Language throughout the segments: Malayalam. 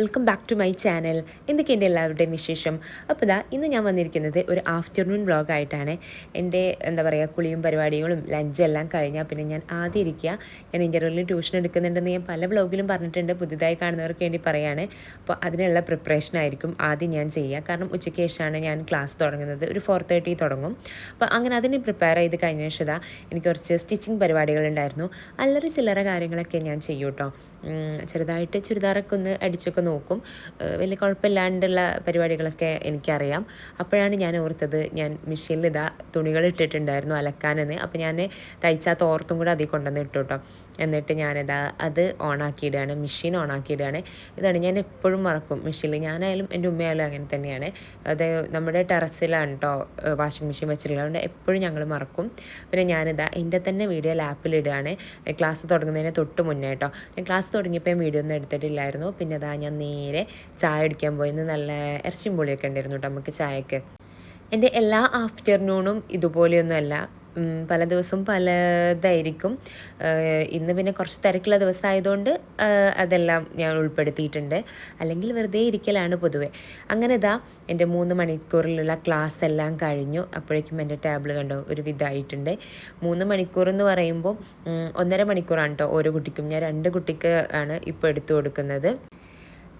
Welcome back to my channel. എന്തൊക്കെയുണ്ട് എല്ലാവരുടെയും വിശേഷം? അപ്പോൾ ഇന്ന് ഞാൻ വന്നിരിക്കുന്നത് ഒരു ആഫ്റ്റർനൂൺ വ്ളോഗായിട്ടാണ്. എൻ്റെ കുളിയും പരിപാടികളും ലഞ്ചും എല്ലാം കഴിഞ്ഞാൽ പിന്നെ ഞാൻ ആദ്യം ഇരിക്കുക. ഞാൻ ഇൻ്റർവെല്ലിൽ ട്യൂഷൻ എടുക്കുന്നുണ്ടെന്ന് ഞാൻ പല വ്ളോഗിലും പറഞ്ഞിട്ടുണ്ട്. പുതുതായി കാണുന്നവർക്ക് വേണ്ടി പറയുകയാണ്. അപ്പോൾ അതിനുള്ള പ്രിപ്പറേഷൻ ആയിരിക്കും ആദ്യം ഞാൻ ചെയ്യുക. കാരണം ഉച്ചയ്ക്ക് ശേഷമാണ് ഞാൻ ക്ലാസ് തുടങ്ങുന്നത്. ഒരു 4:30 തുടങ്ങും. അപ്പോൾ അങ്ങനെ അതിന് പ്രിപ്പയർ ചെയ്ത് കഴിഞ്ഞ ശേഷം എനിക്ക് കുറച്ച് സ്റ്റിച്ചിങ് പരിപാടികളുണ്ടായിരുന്നു. അല്ലറ ചില്ലറ കാര്യങ്ങളൊക്കെ ഞാൻ ചെയ്യും കേട്ടോ. ചെറുതായിട്ട് ചുരിദാറൊക്കെ ഒന്ന് അടിച്ചൊക്കെ നോക്കും. വലിയ കുഴപ്പമില്ലാണ്ടുള്ള പരിപാടികളൊക്കെ എനിക്കറിയാം. അപ്പോഴാണ് ഞാൻ ഓർത്തത്, ഞാൻ മെഷീനിൽ തുണികൾ ഇട്ടിട്ടുണ്ടായിരുന്നു അലക്കാനെന്ന്. അപ്പോൾ ഞാൻ തയ്ച്ചാൽ തോർത്തും കൂടെ അതിൽ കൊണ്ടുവന്ന് ഇട്ടു കേട്ടോ. എന്നിട്ട് അത് ഓണാക്കിയിടുകയാണ്, മെഷീൻ ഓണാക്കിയിടുകയാണ്. ഇതാണ് ഞാൻ എപ്പോഴും മറക്കും മെഷീനിൽ. ഞാനായാലും എൻ്റെ ഉമ്മയായാലും അങ്ങനെ തന്നെയാണ്. അത് നമ്മുടെ ടെറസിലാണ് കേട്ടോ വാഷിംഗ് മെഷീൻ വെച്ചിട്ടുള്ളത്. അതുകൊണ്ട് എപ്പോഴും ഞങ്ങൾ മറക്കും. പിന്നെ എൻ്റെ തന്നെ വീഡിയോ ലാപ്പിലിടുകയാണ്, ക്ലാസ് തുടങ്ങുന്നതിന് തൊട്ട് മുന്നേ കേട്ടോ. ഞാൻ ക്ലാസ് തുടങ്ങിയപ്പോൾ വീഡിയോ ഒന്നും എടുത്തിട്ടില്ലായിരുന്നു. പിന്നെ ഞാൻ നേരെ ചായ കുടിക്കാൻ പോയിന്ന്. നല്ല ഇറച്ചിയും പൊളിയൊക്കെ ഉണ്ടായിരുന്നു കേട്ടോ നമുക്ക് ചായക്ക്. എൻ്റെ എല്ലാ ആഫ്റ്റർനൂണും ഇതുപോലെയൊന്നുമല്ല, പല ദിവസവും പലതായിരിക്കും. ഇന്ന് പിന്നെ കുറച്ച് തിരക്കുള്ള ദിവസമായതുകൊണ്ട് അതെല്ലാം ഞാൻ ഉൾപ്പെടുത്തിയിട്ടുണ്ട്. അല്ലെങ്കിൽ വെറുതെ ഇരിക്കലാണ് പൊതുവെ. അങ്ങനെ എൻ്റെ 3 മണിക്കൂറിലുള്ള ക്ലാസ് എല്ലാം കഴിഞ്ഞു. അപ്പോഴേക്കും എൻ്റെ ടേബിൾ കണ്ടോ ഒരു വിധമായിട്ടുണ്ട്. 3 മണിക്കൂർ എന്ന് പറയുമ്പോൾ 1.5 മണിക്കൂറാണ് കേട്ടോ ഓരോ കുട്ടിക്കും. ഞാൻ 2 കുട്ടിക്ക് ആണ് ഇപ്പോൾ എടുത്തു കൊടുക്കുന്നത്.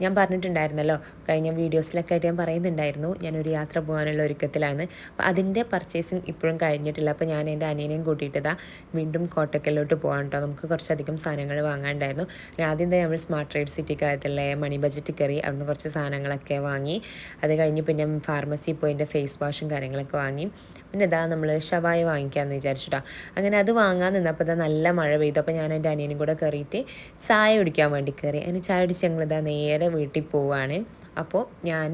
ഞാൻ പറഞ്ഞിട്ടുണ്ടായിരുന്നല്ലോ, കഴിഞ്ഞ വീഡിയോസിലൊക്കെ ആയിട്ട് ഞാൻ പറയുന്നുണ്ടായിരുന്നു ഞാനൊരു യാത്ര പോകാനുള്ള ഒരുക്കത്തിലാണ്. അപ്പോൾ അതിൻ്റെ പർച്ചേസിങ് ഇപ്പോഴും കഴിഞ്ഞിട്ടില്ല. അപ്പോൾ ഞാൻ എൻ്റെ അനിയനെയും കൂട്ടിയിട്ട് വീണ്ടും കോട്ടക്കലിലോട്ട് പോകാൻ കേട്ടോ. നമുക്ക് കുറച്ചധികം സാധനങ്ങൾ വാങ്ങാനുണ്ടായിരുന്നു. ആദ്യം നമ്മൾ സ്മാർട്ട് ട്രേഡ് സിറ്റിക്കകത്തുള്ള മണി ബജറ്റ് കയറി അവിടുന്ന് കുറച്ച് സാധനങ്ങളൊക്കെ വാങ്ങി. അത് കഴിഞ്ഞ് പിന്നെ ഫാർമസി പോയി എൻ്റെ ഫേസ് വാഷും കാര്യങ്ങളൊക്കെ വാങ്ങി. പിന്നെ നമ്മൾ ഷവായ വാങ്ങിക്കാമെന്ന് വിചാരിച്ചിട്ടോ. അങ്ങനെ അത് വാങ്ങാൻ നിന്നപ്പോൾ നല്ല മഴ പെയ്തു. അപ്പോൾ ഞാൻ എൻ്റെ അനിയനും കൂടെ കയറിയിട്ട് ചായ കുടിക്കാൻ വേണ്ടി കയറി. അതിന് ചായ കുടിച്ച് ഞങ്ങൾ നേരെ വീട്ടിൽ പോവുകയാണ്. അപ്പോൾ ഞാൻ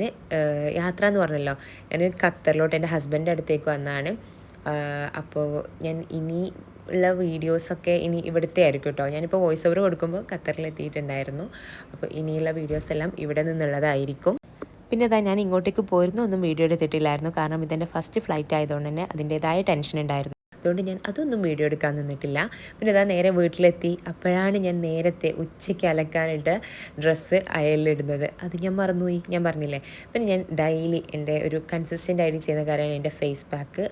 യാത്ര എന്ന് പറഞ്ഞല്ലോ, ഞാൻ ഖത്തറിലോട്ട് എൻ്റെ ഹസ്ബൻഡിൻ്റെ അടുത്തേക്ക് വന്നതാണ്. അപ്പോൾ ഞാൻ ഇനി ഉള്ള വീഡിയോസൊക്കെ ഇനി ഇവിടുത്തെ ആയിരിക്കും കേട്ടോ. ഞാനിപ്പോൾ വോയിസ് ഓവർ കൊടുക്കുമ്പോൾ ഖത്തറിലെത്തിയിട്ടുണ്ടായിരുന്നു. അപ്പോൾ ഇനിയുള്ള വീഡിയോസ് എല്ലാം ഇവിടെ നിന്നുള്ളതായിരിക്കും. പിന്നെ ഞാൻ ഇങ്ങോട്ടേക്ക് പോയിരുന്നു ഒന്നും വീഡിയോ എടുത്തിട്ടില്ലായിരുന്നു. കാരണം ഇതെൻ്റെ ഫസ്റ്റ് ഫ്ലൈറ്റ് ആയതുകൊണ്ട് തന്നെ അതിൻ്റേതായ ടെൻഷൻ ഉണ്ടായിരുന്നു. അതുകൊണ്ട് ഞാൻ അതൊന്നും വീഡിയോ എടുക്കാൻ നിന്നിട്ടില്ല. പിന്നെ നേരെ വീട്ടിലെത്തി. അപ്പോഴാണ് ഞാൻ നേരത്തെ ഉച്ചയ്ക്ക് അലക്കാനായിട്ട് ഡ്രസ്സ് അയലിടുന്നത്. അത് ഞാൻ മറന്നുപോയി, ഞാൻ പറഞ്ഞില്ലേ. പിന്നെ ഞാൻ ഡെയിലി എൻ്റെ ഒരു കൺസിസ്റ്റൻ്റ് ആയിട്ട് ചെയ്യുന്ന കാര്യമാണ് എൻ്റെ ഫേസ് പാക്ക്.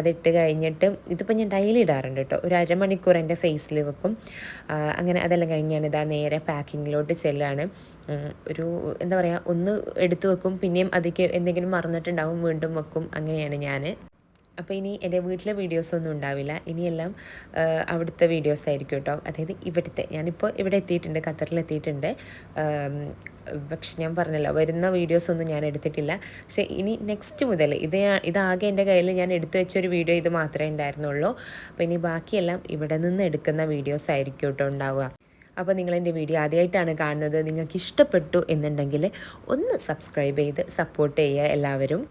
അതിട്ട് കഴിഞ്ഞിട്ട് ഇതിപ്പോൾ ഞാൻ ഡെയിലി ഇടാറുണ്ട് കേട്ടോ. ഒരു അരമണിക്കൂർ എൻ്റെ ഫേസിൽ വെക്കും. അങ്ങനെ അതെല്ലാം കഴിഞ്ഞ് ഞാൻ നേരെ പാക്കിങ്ങിലോട്ട് ചെല്ലാണ്. ഒരു ഒന്ന് എടുത്തു വെക്കും, പിന്നെയും അതിലേക്ക് എന്തെങ്കിലും മറന്നിട്ടുണ്ടാവും, വീണ്ടും വെക്കും. അങ്ങനെയാണ് ഞാൻ. അപ്പോൾ ഇനി എൻ്റെ വീട്ടിലെ വീഡിയോസൊന്നും ഉണ്ടാവില്ല. ഇനിയെല്ലാം അവിടുത്തെ വീഡിയോസ് ആയിരിക്കും കേട്ടോ. അതായത് ഞാനിപ്പോൾ ഇവിടെ എത്തിയിട്ടുണ്ട്, ഖത്തറിലെത്തിയിട്ടുണ്ട്. പക്ഷെ ഞാൻ പറഞ്ഞല്ലോ, വരുന്ന വീഡിയോസൊന്നും ഞാൻ എടുത്തിട്ടില്ല. പക്ഷേ ഇനി നെക്സ്റ്റ് മുതൽ ഇതാകെ എൻ്റെ കയ്യിൽ ഞാൻ എടുത്തു വെച്ചൊരു വീഡിയോ ഇത് മാത്രമേ ഉണ്ടായിരുന്നുള്ളൂ. അപ്പോൾ ഇനി ബാക്കിയെല്ലാം ഇവിടെ നിന്ന് എടുക്കുന്ന വീഡിയോസ് ആയിരിക്കും കേട്ടോ ഉണ്ടാവുക. അപ്പോൾ നിങ്ങളെൻ്റെ വീഡിയോ ആദ്യമായിട്ടാണ് കാണുന്നത്, നിങ്ങൾക്ക് ഇഷ്ടപ്പെട്ടു എന്നുണ്ടെങ്കിൽ ഒന്ന് സബ്സ്ക്രൈബ് ചെയ്ത് സപ്പോർട്ട് ചെയ്യുക എല്ലാവരും.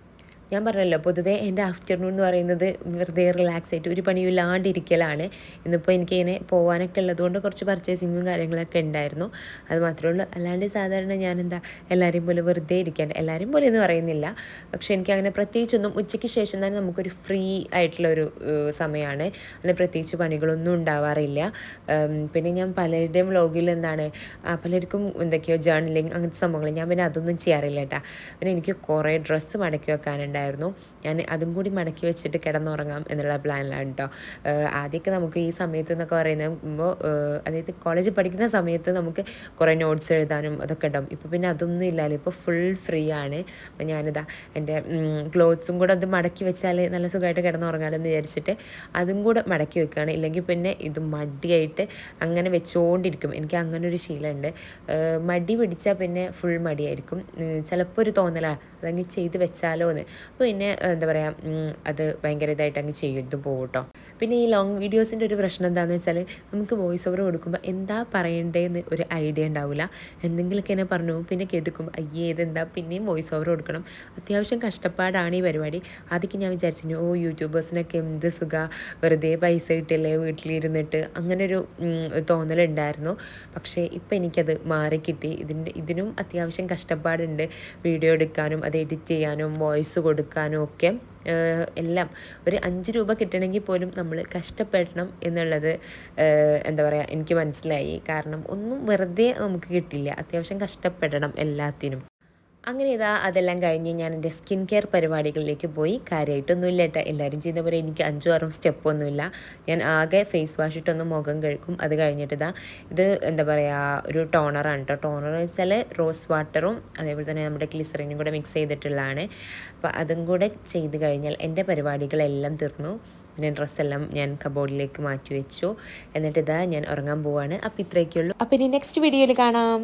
ഞാൻ പറഞ്ഞല്ലോ, പൊതുവേ എൻ്റെ ആഫ്റ്റർനൂൺ എന്ന് പറയുന്നത് വെറുതെ റിലാക്സ് ആയിട്ട് ഒരു പണിയില്ലാണ്ടിരിക്കലാണ്. ഇന്നിപ്പോൾ എനിക്കിങ്ങനെ പോകാനൊക്കെ ഉള്ളതുകൊണ്ട് കുറച്ച് പർച്ചേസിങ്ങും കാര്യങ്ങളൊക്കെ ഉണ്ടായിരുന്നു. അത് മാത്രമേ ഉള്ളൂ. അല്ലാണ്ട് സാധാരണ ഞാൻ എല്ലാവരെയും പോലെ വെറുതെ ഇരിക്കേണ്ട, എല്ലാവരെയും പോലെ എന്ന് പറയുന്നില്ല, പക്ഷേ എനിക്കങ്ങനെ പ്രത്യേകിച്ചൊന്നും ഉച്ചയ്ക്ക് ശേഷം തന്നെ നമുക്കൊരു ഫ്രീ ആയിട്ടുള്ളൊരു സമയമാണ്. അതിൽ പ്രത്യേകിച്ച് പണികളൊന്നും ഉണ്ടാവാറില്ല. പിന്നെ ഞാൻ പലരുടെയും വ്ലോഗിൽ പലർക്കും എന്തൊക്കെയോ ജേർണലിങ് അങ്ങനത്തെ സംഭവങ്ങൾ, ഞാൻ പിന്നെ അതൊന്നും ചെയ്യാറില്ല കേട്ടോ. പിന്നെ എനിക്ക് കുറേ ഡ്രസ്സ് മടക്കി വെക്കാനുണ്ട്. ഞാൻ അതും കൂടി മടക്കി വെച്ചിട്ട് കിടന്നുറങ്ങാം എന്നുള്ള പ്ലാനിലാണ് കേട്ടോ. ആദ്യമൊക്കെ നമുക്ക് ഈ സമയത്ത് എന്നൊക്കെ പറയുമ്പോൾ, അതായത് കോളേജിൽ പഠിക്കുന്ന സമയത്ത് നമുക്ക് കുറേ നോട്ട്സ് എഴുതാനും അതൊക്കെ ഉണ്ടാവും. ഇപ്പോൾ പിന്നെ അതൊന്നും ഇല്ലല്ലോ, ഇപ്പോൾ ഫുൾ ഫ്രീ ആണ്. അപ്പോൾ എൻ്റെ ക്ലോത്ത്സും കൂടെ അത് മടക്കി വെച്ചാൽ നല്ല സുഖമായിട്ട് കിടന്നുറങ്ങാമല്ലോ എന്ന് വിചാരിച്ചിട്ട് അതും കൂടെ മടക്കി വെക്കുകയാണ്. ഇല്ലെങ്കിൽ പിന്നെ ഇത് മടിയായിട്ട് അങ്ങനെ വെച്ചുകൊണ്ടിരിക്കും. എനിക്ക് അങ്ങനെ ഒരു ശീലമുണ്ട്. മടി പിടിച്ചാൽ പിന്നെ ഫുൾ മടിയായിരിക്കും. ചിലപ്പോൾ ഒരു തോന്നലാണ് അതങ്ങ് ചെയ്ത് വെച്ചാലോ എന്ന്. അപ്പോൾ പിന്നെ അത് ഭയങ്കര ഇതായിട്ട് അങ്ങ് ചെയ്തു പോകും കേട്ടോ. പിന്നെ ഈ ലോങ് വീഡിയോസിൻ്റെ ഒരു പ്രശ്നം എന്താണെന്ന് വെച്ചാൽ, നമുക്ക് വോയിസ് ഓവർ കൊടുക്കുമ്പോൾ എന്താ പറയേണ്ടതെന്ന് ഒരു ഐഡിയ ഉണ്ടാവില്ല. എന്തെങ്കിലുമൊക്കെ എന്നെ പറഞ്ഞു പിന്നെ കേട്ടിരിക്കും, അയ്യേ ഇതെന്താ പിന്നെയും വോയിസ് ഓവർ കൊടുക്കണം. അത്യാവശ്യം കഷ്ടപ്പാടാണ് ഈ പരിപാടി. ആദ്യമൊക്കെ ഞാൻ വിചാരിച്ചിരുന്നു, യൂട്യൂബേഴ്സിനൊക്കെ എന്ത് സുഖ, വെറുതെ പൈസ കിട്ടില്ലേ വീട്ടിലിരുന്നിട്ട്, അങ്ങനൊരു തോന്നലുണ്ടായിരുന്നു. പക്ഷേ ഇപ്പം എനിക്കത് മാറിക്കിട്ടി. ഇതിനും അത്യാവശ്യം കഷ്ടപ്പാടുണ്ട്. വീഡിയോ എടുക്കാനും അത് എഡിറ്റ് ചെയ്യാനും വോയിസ് കൊടുക്കാനും ഒക്കെ എല്ലാം ഒരു 5 രൂപ കിട്ടണമെങ്കിൽ പോലും നമ്മൾ കഷ്ടപ്പെടണം എന്നുള്ളത് എന്താ പറയുക എനിക്ക് മനസ്സിലായി. കാരണം ഒന്നും വെറുതെ നമുക്ക് കിട്ടില്ല, അത്യാവശ്യം കഷ്ടപ്പെടണം എല്ലാത്തിനും. അങ്ങനെ ഇതാ അതെല്ലാം കഴിഞ്ഞ് ഞാൻ എൻ്റെ സ്കിൻ കെയർ പരിപാടികളിലേക്ക് പോയി. കാര്യമായിട്ടൊന്നുമില്ല കേട്ടോ, എല്ലാവരും ചെയ്യുന്ന പോലെ എനിക്ക് 5-6 സ്റ്റെപ്പൊന്നുമില്ല. ഞാൻ ആകെ ഫേസ് വാഷ് ഇട്ടൊന്ന് മുഖം കഴുകും. അത് കഴിഞ്ഞിട്ട് ഇത് എന്താ പറയുക ഒരു ടോണറാണ് കേട്ടോ. ടോണർ എന്ന് വെച്ചാൽ റോസ് വാട്ടറും അതേപോലെ തന്നെ നമ്മുടെ ഗ്ലിസറിനും കൂടെ മിക്സ് ചെയ്തിട്ടുള്ളതാണ്. അപ്പോൾ അതും കൂടെ ചെയ്ത് കഴിഞ്ഞാൽ എൻ്റെ പരിപാടികളെല്ലാം തീർന്നു. പിന്നെ ഡ്രസ്സെല്ലാം ഞാൻ കബോർഡിലേക്ക് മാറ്റി വെച്ചു. എന്നിട്ട് ഞാൻ ഉറങ്ങാൻ പോവാണ്. അപ്പോൾ ഇത്രയൊക്കെയുള്ളൂ. അപ്പോൾ ഇനി നെക്സ്റ്റ് വീഡിയോയിൽ കാണാം.